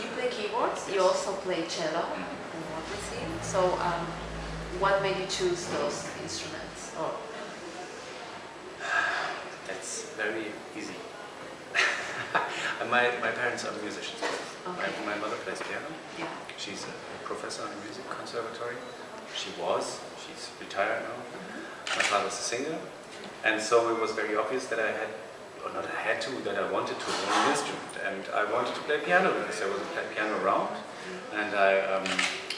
you play keyboards, you also play cello, from what we see. So what made you choose those instruments? Or That's very easy. My parents are musicians. okay. My mother plays piano. Yeah. She's a professor in a music conservatory. She's retired now. My father's a singer. And so it was very obvious that I had, or not I had to, that I wanted to learn an instrument. And I wanted to play piano because there was a piano around. And I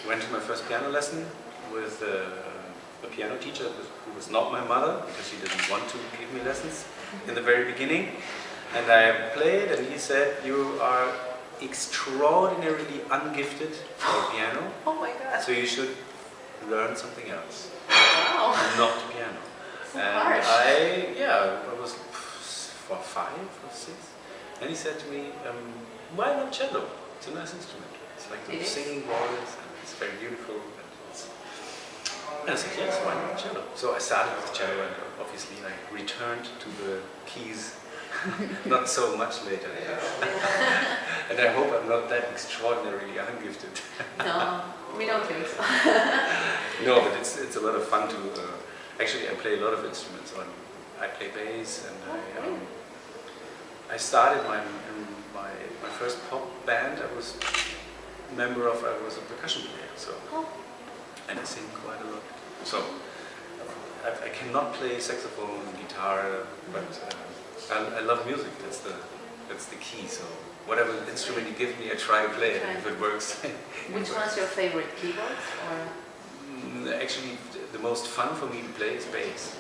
went to my first piano lesson with a piano teacher who was not my mother, because she didn't want to give me lessons in the very beginning. And I played, and he said, "You are extraordinarily ungifted for piano. Oh my God. So you should learn something else, Wow. not piano." So And harsh. I was 5 or 6, and he said to me, "Why not cello? It's a nice instrument. It's like the singing voice, and it's very beautiful." And I said, "Yes, why not cello?" So I started with cello, and obviously I returned to the keys not so much later. And I hope I'm not that extraordinarily ungifted. No, we don't think so. No, but it's a lot of fun to. Actually, I play a lot of instruments. I play bass, and I started my first pop band. I was a member of. I was a percussion player, so and I sing quite a lot. So I cannot play saxophone, guitar, but I love music. That's the key. So whatever instrument you give me, I try to play it, and if it works. Which one's your favorite keyboard? Or actually, the most fun for me to play is bass.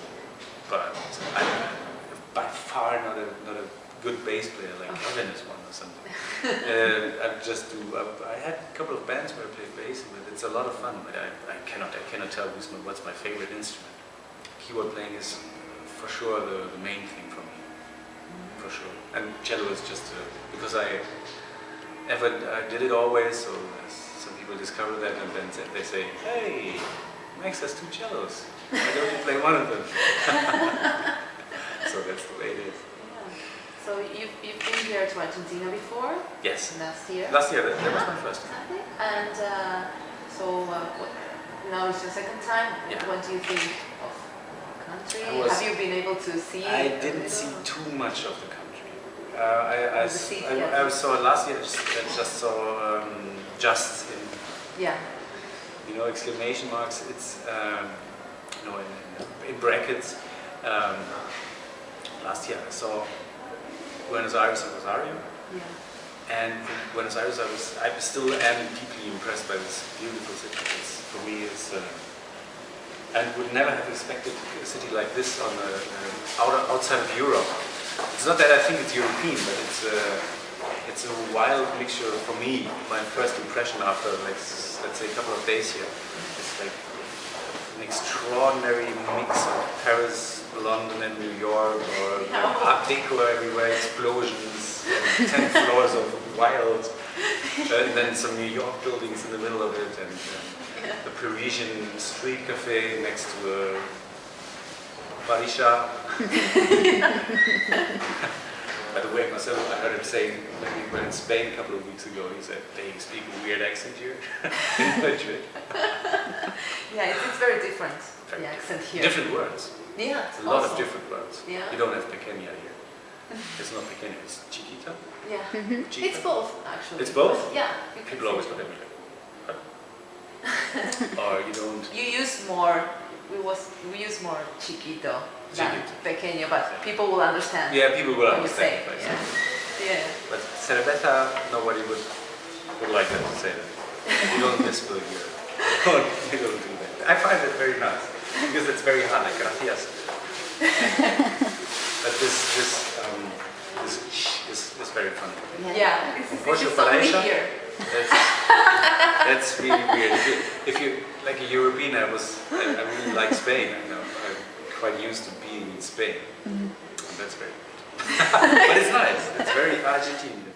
But I'm by far not a good bass player like Kevin is one or something. I had a couple of bands where I played bass, but it's a lot of fun. But I cannot tell what's my favorite instrument. Keyboard playing is for sure the main thing for me, for sure. And cello is just because I did it always. So some people discover that, and then they say, "Hey, Max has 2 cellos. Why don't you play one of them?" So that's the way it is. yeah. So you've been here to Argentina before? Yes. Last year? Last year, that was my first time. Exactly. And now it's your second time. Yeah. What do you think of the country? Have you been able to see I it didn't see too much of the country. I saw last year. I just saw just in. Yeah. Exclamation marks. It's in brackets. Last year I saw Buenos Aires and Rosario. Yeah. And in Buenos Aires, I still am deeply impressed by this beautiful city. For me, I would never have expected a city like this on outside of Europe. It's not that I think it's European, but it's a wild mixture for me. My first impression after, let's say, a couple of days here, it's like an extraordinary mix of Paris, London, and New York, or Art Deco everywhere, explosions, 10 floors of wild, and then some New York buildings in the middle of it, and a Parisian street cafe next to a barisha. By the way, Marcelo, I heard him saying when we were in Spain a couple of weeks ago, he said they speak a weird accent here in Madrid. Yeah, it's very different, the accent here. Different words. Yeah, a lot of different words. Yeah. You don't have pequeña here. It's not pequeña, it's chiquita. Yeah. Chiquita. It's both, actually. It's both? Yeah. People always got everything. Or you don't. You use more. We use more chiquito than pequeño, but people will understand. Yeah, people will what understand. you say. Yeah. But cerveza, nobody would like that to say that. You don't whisper here. You don't do that. I find it very nice because it's very hard, like gracias. But this is very fun. Yeah. It's so weird. That's really weird. If you like a European, I really like Spain. I'm quite used to being in Spain. That's very good. But it's nice. It's very Argentinian.